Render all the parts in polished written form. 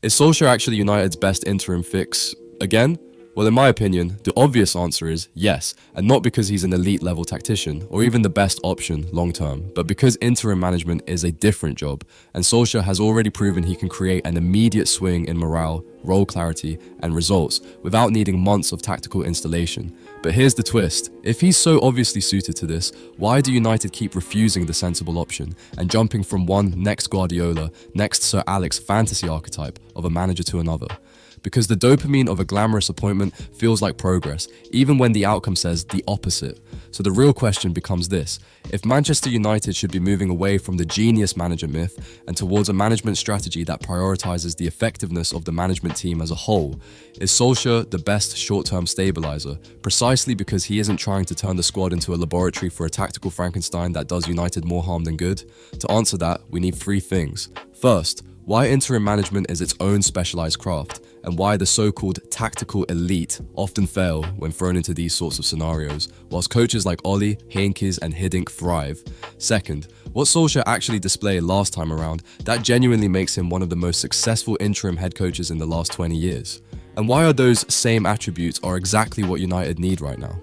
Is Solskjaer actually United's best interim fix again? Well, in my opinion, the obvious answer is yes, and not because he's an elite level tactician or even the best option long term, but because interim management is a different job, and Solskjaer has already proven he can create an immediate swing in morale, role clarity, and results without needing months of tactical installation. But here's the twist: if he's so obviously suited to this, why do United keep refusing the sensible option and jumping from one next Guardiola, next Sir Alex fantasy archetype of a manager to another? Because the dopamine of a glamorous appointment feels like progress, even when the outcome says the opposite. So the real question becomes this: if Manchester United should be moving away from the genius manager myth and towards a management strategy that prioritizes the effectiveness of the management team as a whole, is Solskjaer the best short-term stabilizer, precisely because he isn't trying to turn the squad into a laboratory for a tactical Frankenstein that does United more harm than good? To answer that, we need three things. First, why interim management is its own specialized craft, and why the so-called tactical elite often fail when thrown into these sorts of scenarios, whilst coaches like Ole, Heynckes and Hiddink thrive. Second, what Solskjaer actually displayed last time around that genuinely makes him one of the most successful interim head coaches in the last 20 years. And why are those same attributes are exactly what United need right now?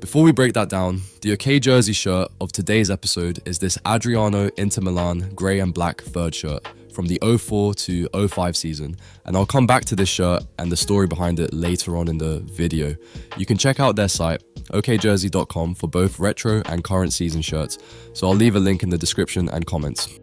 Before we break that down, the OK jersey shirt of today's episode is this Adriano Inter Milan grey and black third shirt from the 04 to 05 season, and I'll come back to this shirt and the story behind it later on in the video. You can check out their site, okjersey.com, for both retro and current season shirts, so I'll leave a link in the description and comments.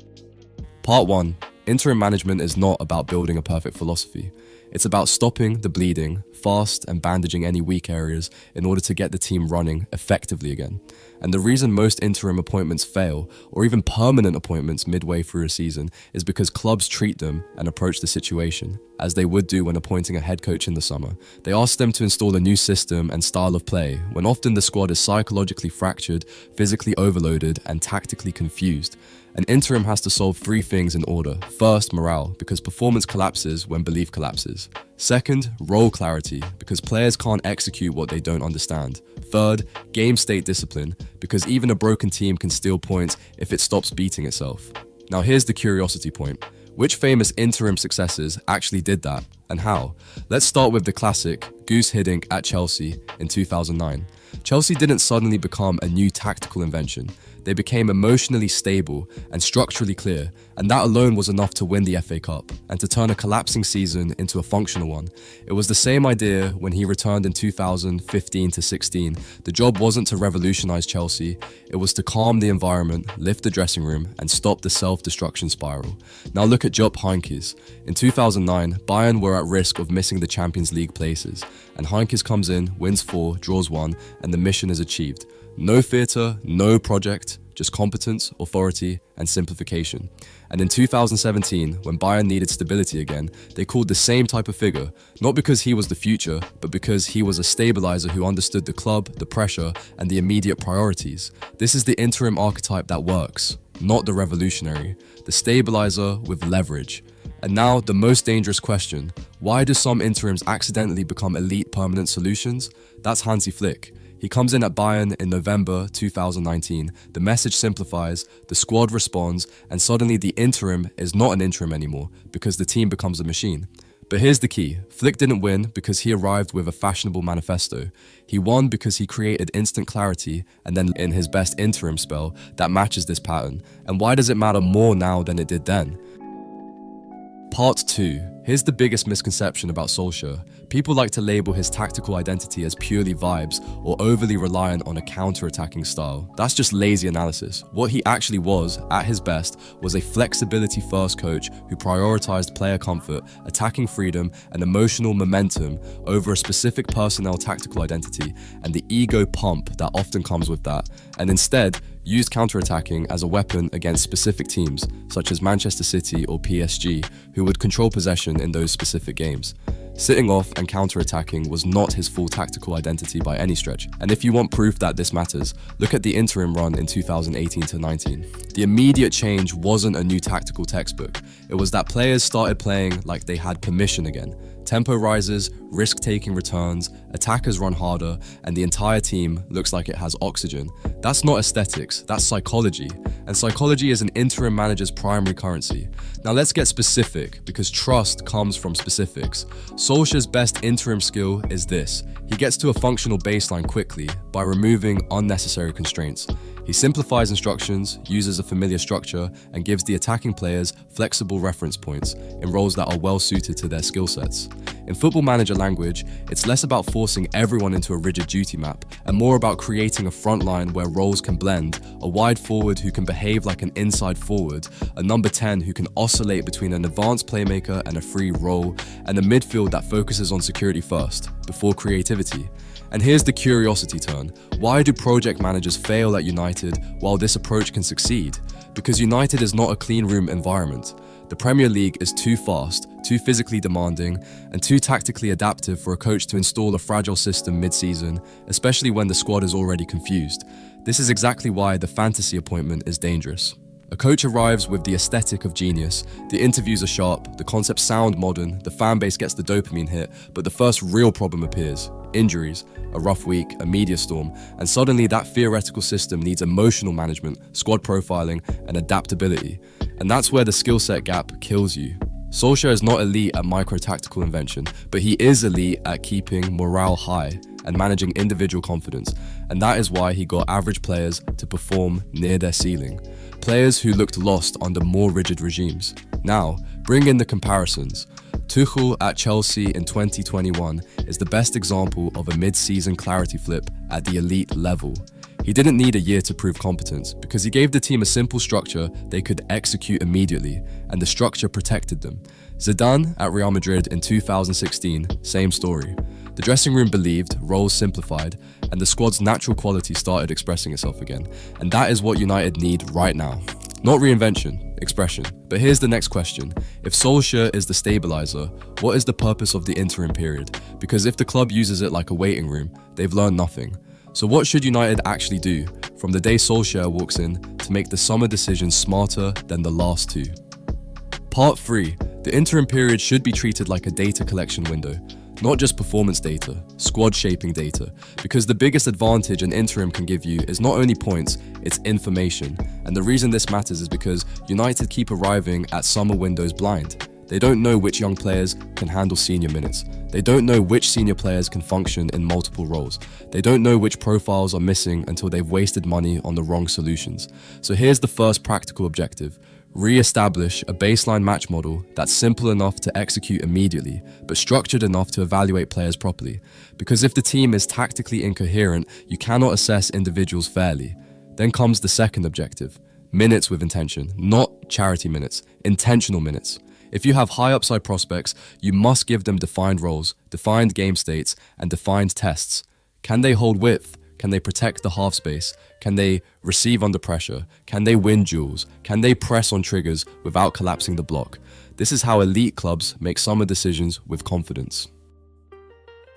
Part 1. Interim management is not about building a perfect philosophy. It's about stopping the bleeding, fast, and bandaging any weak areas in order to get the team running effectively again. And the reason most interim appointments fail, or even permanent appointments midway through a season, is because clubs treat them and approach the situation as they would do when appointing a head coach in the summer. They ask them to install a new system and style of play, when often the squad is psychologically fractured, physically overloaded, and tactically confused. An interim has to solve three things in order. First, morale, because performance collapses when belief collapses. Second, role clarity, because players can't execute what they don't understand. Third, game state discipline, because even a broken team can steal points if it stops beating itself. Now here's the curiosity point. Which famous interim successes actually did that, and how? Let's start with the classic Guus Hiddink at Chelsea in 2009. Chelsea didn't suddenly become a new tactical invention. They became emotionally stable and structurally clear, and that alone was enough to win the FA Cup and to turn a collapsing season into a functional one. It was the same idea when he returned in 2015 to 16. The job wasn't to revolutionize Chelsea, it was to calm the environment, lift the dressing room, and stop the self-destruction spiral. Now look at Jupp Heynckes. In 2009, Bayern were at risk of missing the Champions League places, and Heynckes comes in, wins 4, draws 1, and the mission is achieved. No theatre, no project, just competence, authority, and simplification. And in 2017, when Bayern needed stability again, they called the same type of figure, not because he was the future, but because he was a stabilizer who understood the club, the pressure, and the immediate priorities. This is the interim archetype that works, not the revolutionary, the stabilizer with leverage. And now, the most dangerous question: why do some interims accidentally become elite permanent solutions? That's Hansi Flick. He comes in at Bayern in November 2019, the message simplifies, the squad responds, and suddenly the interim is not an interim anymore because the team becomes a machine. But here's the key: Flick didn't win because he arrived with a fashionable manifesto. He won because he created instant clarity, and then in his best interim spell that matches this pattern. And why does it matter more now than it did then? Part 2. Here's the biggest misconception about Solskjaer. People like to label his tactical identity as purely vibes or overly reliant on a counter-attacking style. That's just lazy analysis. What he actually was, at his best, was a flexibility-first coach who prioritized player comfort, attacking freedom, and emotional momentum over a specific personnel tactical identity and the ego pump that often comes with that, and instead used counter-attacking as a weapon against specific teams, such as Manchester City or PSG, who would control possession in those specific games. Sitting off and counter-attacking was not his full tactical identity by any stretch, and if you want proof that this matters, look at the interim run in 2018-19. The immediate change wasn't a new tactical textbook, it was that players started playing like they had permission again. Tempo rises, risk-taking returns, attackers run harder, and the entire team looks like it has oxygen. That's not aesthetics, that's psychology. And psychology is an interim manager's primary currency. Now let's get specific, because trust comes from specifics. Solskjaer's best interim skill is this. He gets to a functional baseline quickly by removing unnecessary constraints. He simplifies instructions, uses a familiar structure, and gives the attacking players flexible reference points in roles that are well suited to their skill sets. In Football Manager language, it's less about forcing everyone into a rigid duty map and more about creating a front line where roles can blend, a wide forward who can behave like an inside forward, a number 10 who can oscillate between an advanced playmaker and a free role, and a midfield that focuses on security first, before creativity. And here's the curiosity turn. Why do project managers fail at United while this approach can succeed? Because United is not a clean room environment. The Premier League is too fast, too physically demanding, and too tactically adaptive for a coach to install a fragile system mid-season, especially when the squad is already confused. This is exactly why the fantasy appointment is dangerous. A coach arrives with the aesthetic of genius, the interviews are sharp, the concepts sound modern, the fan base gets the dopamine hit, but the first real problem appears. Injuries, a rough week, a media storm, and suddenly that theoretical system needs emotional management, squad profiling, and adaptability. And that's where the skill set gap kills you. Solskjaer is not elite at micro-tactical invention, but he is elite at keeping morale high and managing individual confidence, and that is why he got average players to perform near their ceiling. Players who looked lost under more rigid regimes. Now, bring in the comparisons. Tuchel at Chelsea in 2021 is the best example of a mid-season clarity flip at the elite level. He didn't need a year to prove competence because he gave the team a simple structure they could execute immediately, and the structure protected them. Zidane at Real Madrid in 2016, same story. The dressing room believed, roles simplified, and the squad's natural quality started expressing itself again. And that is what United need right now. Not reinvention, expression. But here's the next question. If Solskjaer is the stabilizer, what is the purpose of the interim period? Because if the club uses it like a waiting room, they've learned nothing. So what should United actually do from the day Solskjaer walks in to make the summer decisions smarter than the last two? Part 3. The interim period should be treated like a data collection window. Not just performance data, squad shaping data, because the biggest advantage an interim can give you is not only points, it's information. And the reason this matters is because United keep arriving at summer windows blind. They don't know which young players can handle senior minutes. They don't know which senior players can function in multiple roles. They don't know which profiles are missing until they've wasted money on the wrong solutions. So here's the first practical objective. Re-establish a baseline match model that's simple enough to execute immediately, but structured enough to evaluate players properly. Because if the team is tactically incoherent, you cannot assess individuals fairly. Then comes the second objective. Minutes with intention, not charity minutes, intentional minutes. If you have high upside prospects, you must give them defined roles, defined game states, and defined tests. Can they hold width? Can they protect the half space? Can they receive under pressure? Can they win duels? Can they press on triggers without collapsing the block? This is how elite clubs make summer decisions with confidence.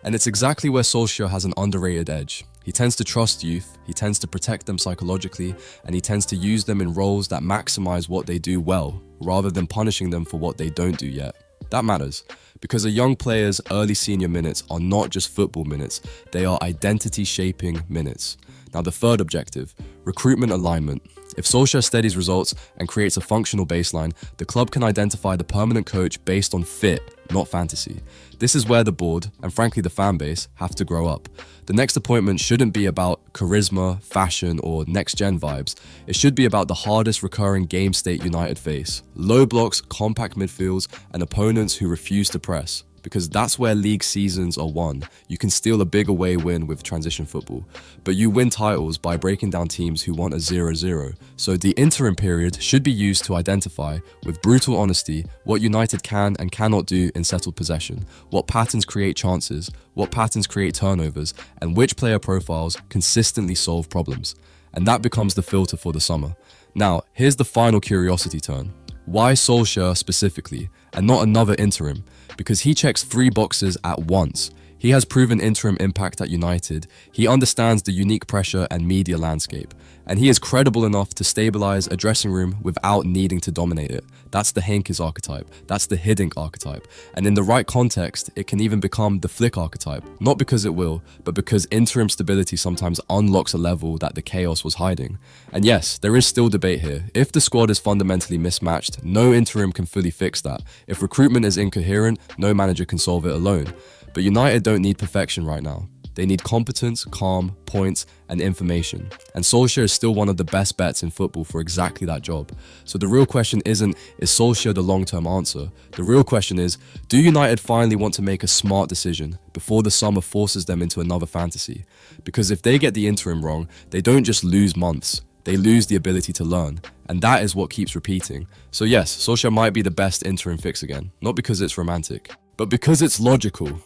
And it's exactly where Solskjaer has an underrated edge. He tends to trust youth, he tends to protect them psychologically, and he tends to use them in roles that maximize what they do well, rather than punishing them for what they don't do yet. That matters, because a young player's early senior minutes are not just football minutes, they are identity-shaping minutes. Now the third objective, recruitment alignment. If Solskjaer steadies results and creates a functional baseline, the club can identify the permanent coach based on fit, not fantasy. This is where the board, and frankly the fan base, have to grow up. The next appointment shouldn't be about charisma, fashion, or next-gen vibes. It should be about the hardest recurring game state United face. Low blocks, compact midfields, and opponents who refuse to press. Because that's where league seasons are won. You can steal a big away win with transition football, but you win titles by breaking down teams who want a 0-0. So the interim period should be used to identify, with brutal honesty, what United can and cannot do in settled possession, what patterns create chances, what patterns create turnovers, and which player profiles consistently solve problems. And that becomes the filter for the summer. Now, here's the final curiosity turn. Why Solskjaer specifically, and not another interim? Because he checks 3 boxes at once. He has proven interim impact at United, he understands the unique pressure and media landscape, And he is credible enough to stabilize a dressing room without needing to dominate it. That's the Heynckes archetype. That's the Hiddink archetype. And in the right context, it can even become the Flick archetype. Not because it will, but because interim stability sometimes unlocks a level that the chaos was hiding. And yes, there is still debate here. If the squad is fundamentally mismatched, no interim can fully fix that. If recruitment is incoherent, no manager can solve it alone. But United don't need perfection right now. They need competence, calm, points, and information. And Solskjaer is still one of the best bets in football for exactly that job. So the real question isn't, is Solskjaer the long-term answer? The real question is, do United finally want to make a smart decision before the summer forces them into another fantasy? Because if they get the interim wrong, they don't just lose months. They lose the ability to learn. And that is what keeps repeating. So yes, Solskjaer might be the best interim fix again. Not because it's romantic, but because it's logical.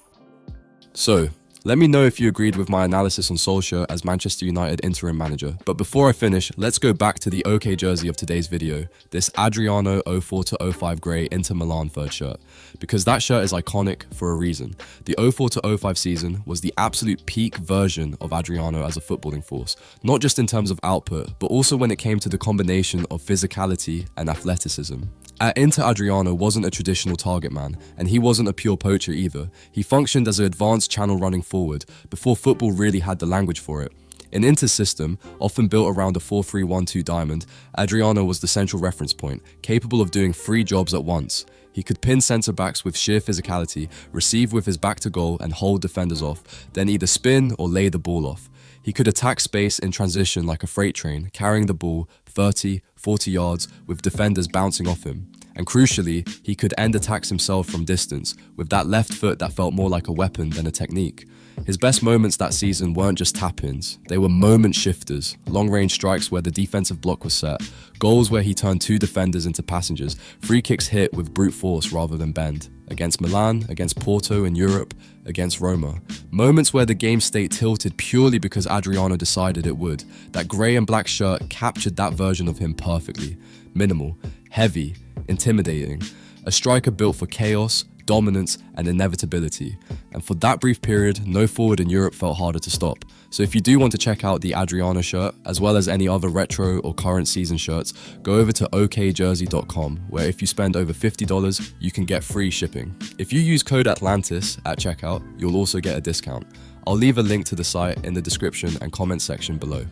So, let me know if you agreed with my analysis on Solskjaer as Manchester United interim manager. But before I finish, let's go back to the OK jersey of today's video, this Adriano 04-05 grey Inter Milan third shirt. Because that shirt is iconic for a reason. The 04-05 season was the absolute peak version of Adriano as a footballing force. Not just in terms of output, but also when it came to the combination of physicality and athleticism. At Inter, Adriano wasn't a traditional target man, and he wasn't a pure poacher either. He functioned as an advanced channel running forward, before football really had the language for it. In Inter's system, often built around a 4-3-1-2 diamond, Adriano was the central reference point, capable of doing 3 jobs at once. He could pin centre-backs with sheer physicality, receive with his back to goal and hold defenders off, then either spin or lay the ball off. He could attack space in transition like a freight train, carrying the ball 30, 40 yards with defenders bouncing off him. And crucially, he could end attacks himself from distance, with that left foot that felt more like a weapon than a technique. His best moments that season weren't just tap-ins, they were moment shifters, long-range strikes where the defensive block was set, goals where he turned 2 defenders into passengers, free kicks hit with brute force rather than bend. Against Milan, against Porto in Europe, against Roma. Moments where the game state tilted purely because Adriano decided it would. That grey and black shirt captured that version of him perfectly. Minimal, heavy, intimidating. A striker built for chaos, dominance, and inevitability. And for that brief period, no forward in Europe felt harder to stop. So if you do want to check out the Adriano shirt, as well as any other retro or current season shirts, go over to okjersey.com, where if you spend over $50, you can get free shipping. If you use code Atlantis at checkout, you'll also get a discount. I'll leave a link to the site in the description and comment section below.